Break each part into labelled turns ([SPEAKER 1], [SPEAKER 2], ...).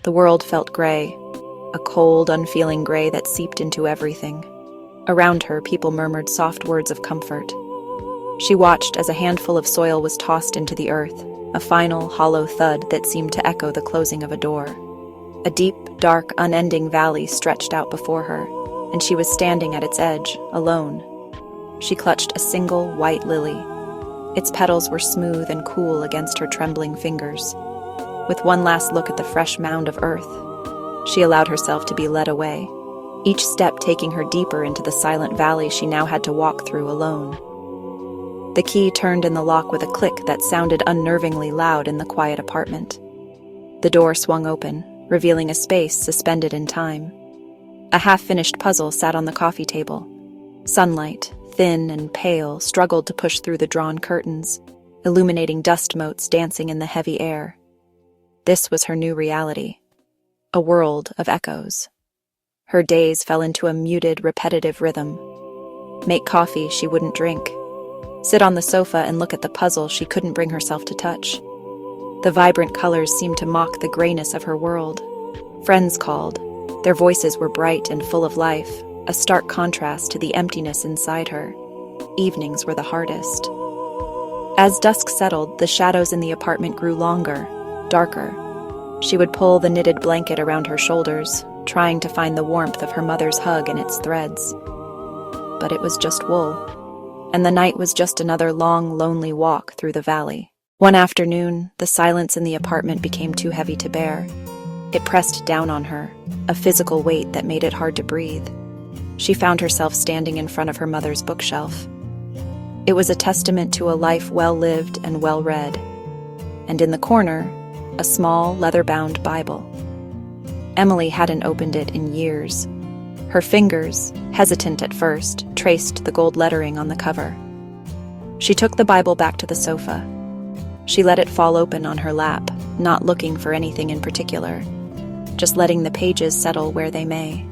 [SPEAKER 1] The world felt gray, a cold, unfeeling gray that seeped into everything. Around her, people murmured soft words of comfort. She watched as a handful of soil was tossed into the earth, a final, hollow thud that seemed to echo the closing of a door. A deep, dark, unending valley stretched out before her, and she was standing at its edge, alone. She clutched a single white lily. Its petals were smooth and cool against her trembling fingers. With one last look at the fresh mound of earth, she allowed herself to be led away, each step taking her deeper into the silent valley she now had to walk through alone. The key turned in the lock with a click that sounded unnervingly loud in the quiet apartment. The door swung open, revealing a space suspended in time. A half-finished puzzle sat on the coffee table. Sunlight, thin and pale, struggled to push through the drawn curtains, illuminating dust motes dancing in the heavy air. This was her new reality, a world of echoes. Her days fell into a muted, repetitive rhythm. Make coffee she wouldn't drink. Sit on the sofa and look at the puzzle she couldn't bring herself to touch. The vibrant colors seemed to mock the grayness of her world. Friends called. Their voices were bright and full of life, a stark contrast to the emptiness inside her. Evenings were the hardest. As dusk settled, the shadows in the apartment grew longer, darker. She would pull the knitted blanket around her shoulders, trying to find the warmth of her mother's hug in its threads. But it was just wool, and the night was just another long, lonely walk through the valley. One afternoon, the silence in the apartment became too heavy to bear. It pressed down on her, a physical weight that made it hard to breathe. She found herself standing in front of her mother's bookshelf. It was a testament to a life well-lived and well-read. And in the corner, a small, leather-bound Bible. Emily hadn't opened it in years. Her fingers, hesitant at first, traced the gold lettering on the cover. She took the Bible back to the sofa. She let it fall open on her lap, not looking for anything in particular, just letting the pages settle where they may.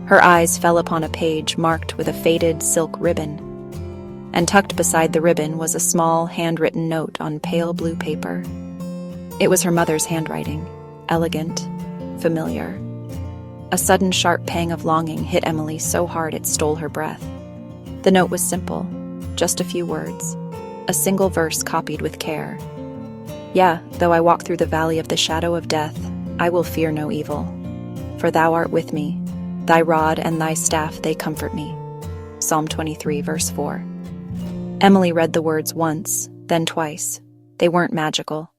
[SPEAKER 1] Her eyes fell upon a page marked with a faded silk ribbon, and tucked beside the ribbon was a small, handwritten note on pale blue paper. It was her mother's handwriting, elegant, familiar. A sudden sharp pang of longing hit Emily so hard it stole her breath. The note was simple, just a few words, a single verse copied with care. "Yeah, though I walk through the valley of the shadow of death, I will fear no evil. For thou art with me, thy rod and thy staff they comfort me." Psalm 23, verse 4. Emily read the words once, then twice. They weren't magical.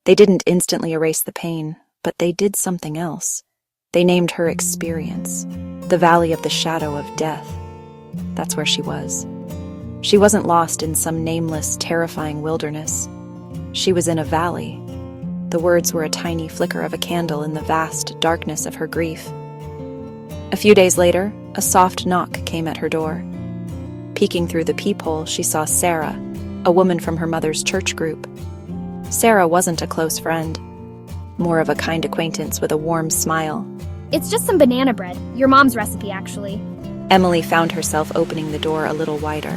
[SPEAKER 1] They didn't instantly erase the pain, but they did something else. They named her experience, the valley of the shadow of death. That's where she was. She wasn't lost in some nameless, terrifying wilderness. She was in a valley. The words were a tiny flicker of a candle in the vast darkness of her grief. A few days later, a soft knock came at her door. Peeking through the peephole, she saw Sarah, a woman from her mother's church group. Sarah wasn't a close friend, more of a kind acquaintance with a warm smile.
[SPEAKER 2] "It's just some banana bread. Your mom's recipe, actually."
[SPEAKER 1] Emily found herself opening the door a little wider.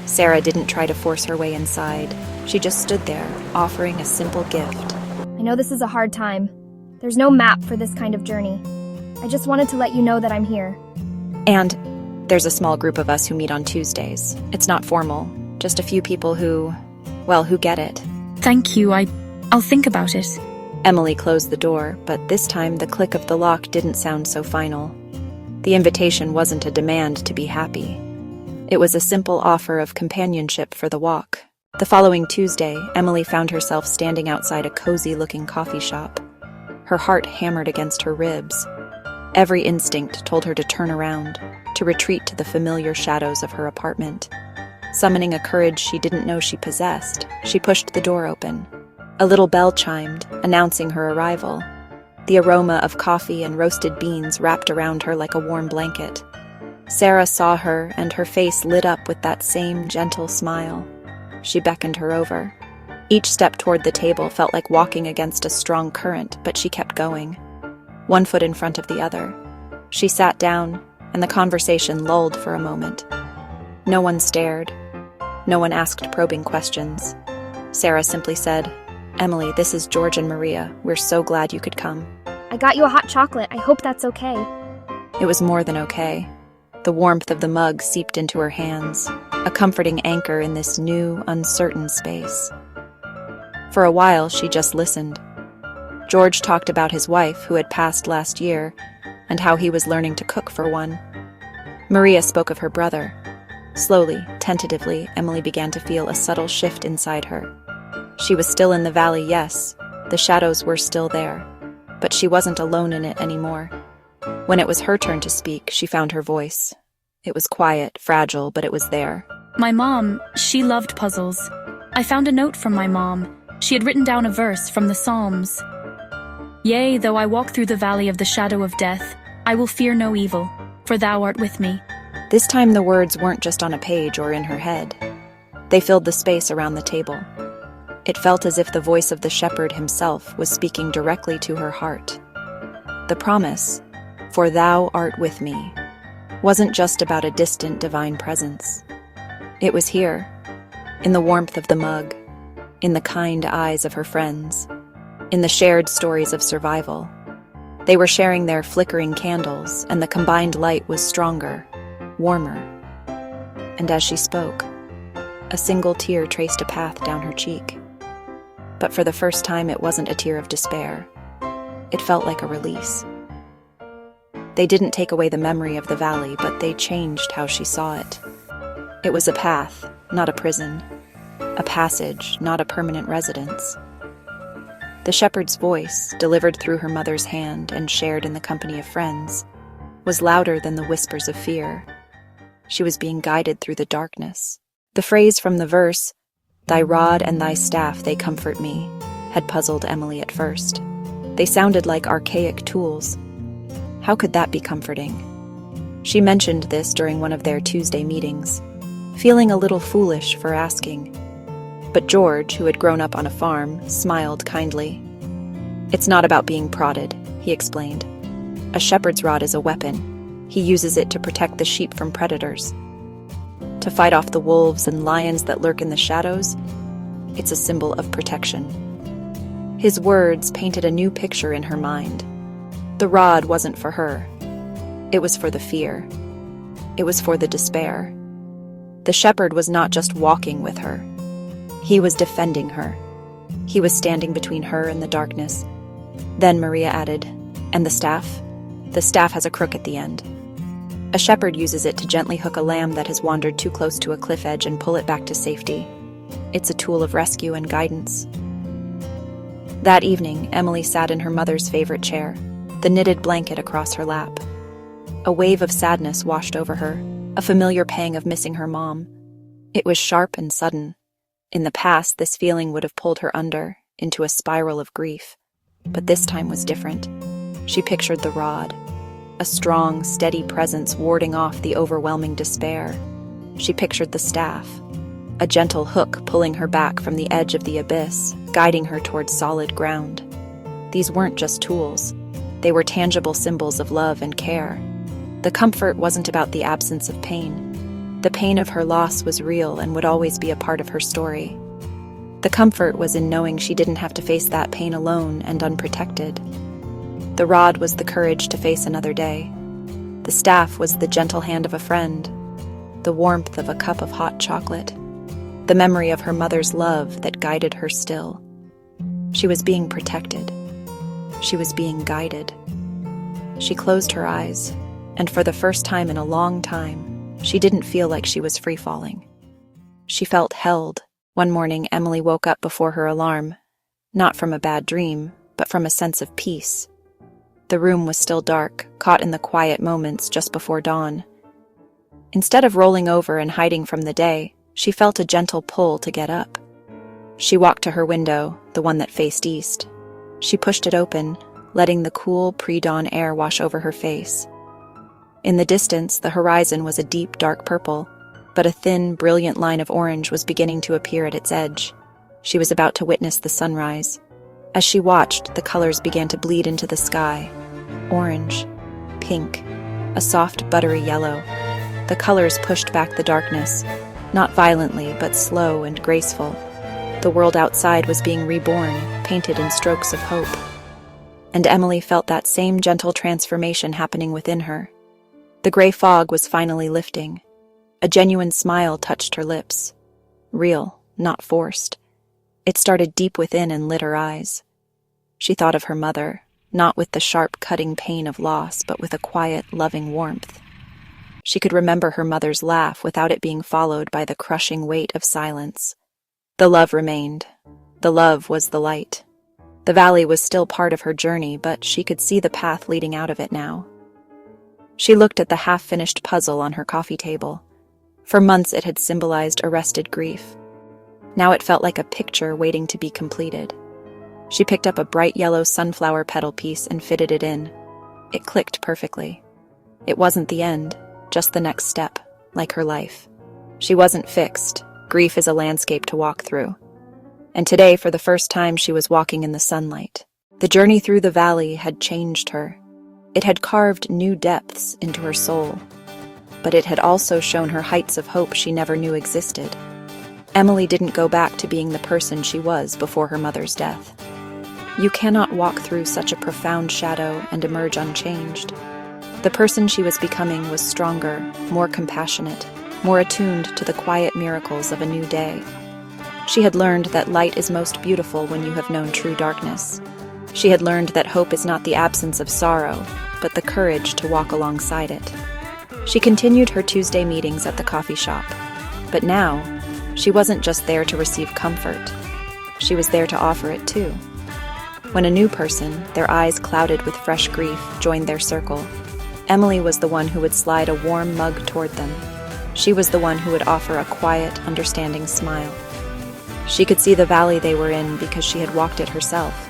[SPEAKER 1] Sarah didn't try to force her way inside. She just stood there, offering a simple gift.
[SPEAKER 2] "I know this is a hard time. There's no map for this kind of journey. I just wanted to let you know that I'm here."
[SPEAKER 1] And there's a small group of us who meet on Tuesdays. It's not formal, just a few people who get it.
[SPEAKER 3] Thank you, I'll think about it.
[SPEAKER 1] Emily closed the door, but this time the click of the lock didn't sound so final. The invitation wasn't a demand to be happy. It was a simple offer of companionship for the walk. The following Tuesday, Emily found herself standing outside a cozy-looking coffee shop. Her heart hammered against her ribs. Every instinct told her to turn around, to retreat to the familiar shadows of her apartment. Summoning a courage she didn't know she possessed, she pushed the door open. A little bell chimed, announcing her arrival. The aroma of coffee and roasted beans wrapped around her like a warm blanket. Sarah saw her, and her face lit up with that same gentle smile. She beckoned her over. Each step toward the table felt like walking against a strong current, but she kept going, one foot in front of the other. She sat down, and the conversation lulled for a moment. No one stared. No one asked probing questions. Sarah simply said, "Emily, this is George and Maria. We're so glad you could come."
[SPEAKER 2] I got you a hot chocolate. I hope that's okay.
[SPEAKER 1] It was more than okay. The warmth of the mug seeped into her hands, a comforting anchor in this new, uncertain space. For a while, she just listened. George talked about his wife, who had passed last year, and how he was learning to cook for one. Maria spoke of her brother. Slowly, tentatively, Emily began to feel a subtle shift inside her. She was still in the valley, yes. The shadows were still there. But she wasn't alone in it anymore. When it was her turn to speak, she found her voice. It was quiet, fragile, but it was there.
[SPEAKER 3] My mom, she loved puzzles. I found a note from my mom. She had written down a verse from the Psalms. Yea, though I walk through the valley of the shadow of death, I will fear no evil, for thou art with me.
[SPEAKER 1] This time the words weren't just on a page or in her head. They filled the space around the table. It felt as if the voice of the shepherd himself was speaking directly to her heart. The promise, for thou art with me, wasn't just about a distant divine presence. It was here, in the warmth of the mug, in the kind eyes of her friends, in the shared stories of survival. They were sharing their flickering candles, and the combined light was stronger, warmer. And as she spoke, a single tear traced a path down her cheek. But for the first time, it wasn't a tear of despair. It felt like a release. They didn't take away the memory of the valley, but they changed how she saw it. It was a path, not a prison. A passage, not a permanent residence. The shepherd's voice, delivered through her mother's hand and shared in the company of friends, was louder than the whispers of fear. She was being guided through the darkness. The phrase from the verse, "Thy rod and thy staff, they comfort me," had puzzled Emily at first. They sounded like archaic tools. How could that be comforting? She mentioned this during one of their Tuesday meetings, feeling a little foolish for asking. But George, who had grown up on a farm, smiled kindly. "It's not about being prodded," he explained. "A shepherd's rod is a weapon. He uses it to protect the sheep from predators. To fight off the wolves and lions that lurk in the shadows, it's a symbol of protection." His words painted a new picture in her mind. The rod wasn't for her. It was for the fear. It was for the despair. The shepherd was not just walking with her. He was defending her. He was standing between her and the darkness. Then Maria added, "And the staff? The staff has a crook at the end. A shepherd uses it to gently hook a lamb that has wandered too close to a cliff edge and pull it back to safety. It's a tool of rescue and guidance." That evening, Emily sat in her mother's favorite chair, the knitted blanket across her lap. A wave of sadness washed over her, a familiar pang of missing her mom. It was sharp and sudden. In the past, this feeling would have pulled her under, into a spiral of grief. But this time was different. She pictured the rod, a strong, steady presence warding off the overwhelming despair. She pictured the staff, a gentle hook pulling her back from the edge of the abyss, guiding her towards solid ground. These weren't just tools. They were tangible symbols of love and care. The comfort wasn't about the absence of pain. The pain of her loss was real and would always be a part of her story. The comfort was in knowing she didn't have to face that pain alone and unprotected. The rod was the courage to face another day. The staff was the gentle hand of a friend, the warmth of a cup of hot chocolate, the memory of her mother's love that guided her still. She was being protected. She was being guided. She closed her eyes, and for the first time in a long time, she didn't feel like she was free-falling. She felt held. One morning, Emily woke up before her alarm, not from a bad dream, but from a sense of peace. The room was still dark, caught in the quiet moments just before dawn. Instead of rolling over and hiding from the day, she felt a gentle pull to get up. She walked to her window, the one that faced east. She pushed it open, letting the cool pre-dawn air wash over her face. In the distance, the horizon was a deep, dark purple, but a thin, brilliant line of orange was beginning to appear at its edge. She was about to witness the sunrise. As she watched, the colors began to bleed into the sky. Orange, pink, a soft, buttery yellow. The colors pushed back the darkness, not violently, but slow and graceful. The world outside was being reborn, painted in strokes of hope. and Emily felt that same gentle transformation happening within her. The gray fog was finally lifting. A genuine smile touched her lips. Real, not forced. It started deep within and lit her eyes. She thought of her mother, not with the sharp, cutting pain of loss, but with a quiet, loving warmth. She could remember her mother's laugh without it being followed by the crushing weight of silence. The love remained. The love was the light. The valley was still part of her journey, but she could see the path leading out of it now. She looked at the half-finished puzzle on her coffee table. For months it had symbolized arrested grief. Now it felt like a picture waiting to be completed. She picked up a bright yellow sunflower petal piece and fitted it in. It clicked perfectly. It wasn't the end, just the next step, like her life. She wasn't fixed. Grief is a landscape to walk through. And today, for the first time, she was walking in the sunlight. The journey through the valley had changed her. It had carved new depths into her soul. But it had also shown her heights of hope she never knew existed. Emily didn't go back to being the person she was before her mother's death. You cannot walk through such a profound shadow and emerge unchanged. The person she was becoming was stronger, more compassionate, more attuned to the quiet miracles of a new day. She had learned that light is most beautiful when you have known true darkness. She had learned that hope is not the absence of sorrow, but the courage to walk alongside it. She continued her Tuesday meetings at the coffee shop. But now, she wasn't just there to receive comfort. She was there to offer it too. When a new person, their eyes clouded with fresh grief, joined their circle, Emily was the one who would slide a warm mug toward them. She was the one who would offer a quiet, understanding smile. She could see the valley they were in because she had walked it herself.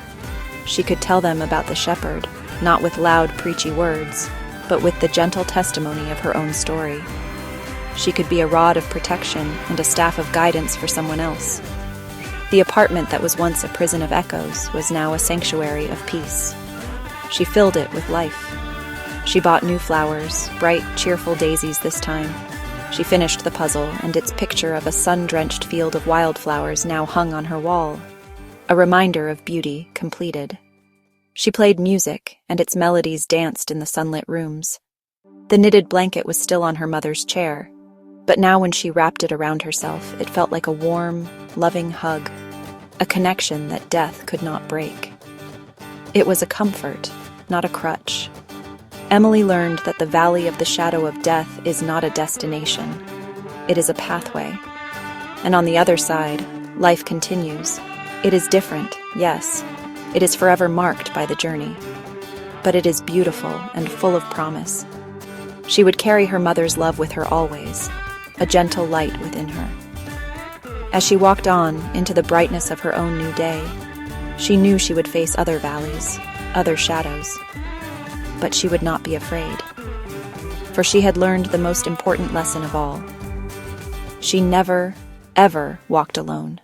[SPEAKER 1] She could tell them about the shepherd, not with loud, preachy words, but with the gentle testimony of her own story. She could be a rod of protection and a staff of guidance for someone else. The apartment that was once a prison of echoes was now a sanctuary of peace. She filled it with life. She bought new flowers, bright, cheerful daisies this time. She finished the puzzle, and its picture of a sun-drenched field of wildflowers now hung on her wall, a reminder of beauty completed. She played music, and its melodies danced in the sunlit rooms. The knitted blanket was still on her mother's chair, but now when she wrapped it around herself, it felt like a warm, loving hug, a connection that death could not break. It was a comfort, not a crutch. Emily learned that the valley of the shadow of death is not a destination. It is a pathway. And on the other side, life continues. It is different, yes. It is forever marked by the journey. But it is beautiful and full of promise. She would carry her mother's love with her always, a gentle light within her. As she walked on into the brightness of her own new day, she knew she would face other valleys, other shadows. But she would not be afraid. For she had learned the most important lesson of all. She never, ever walked alone.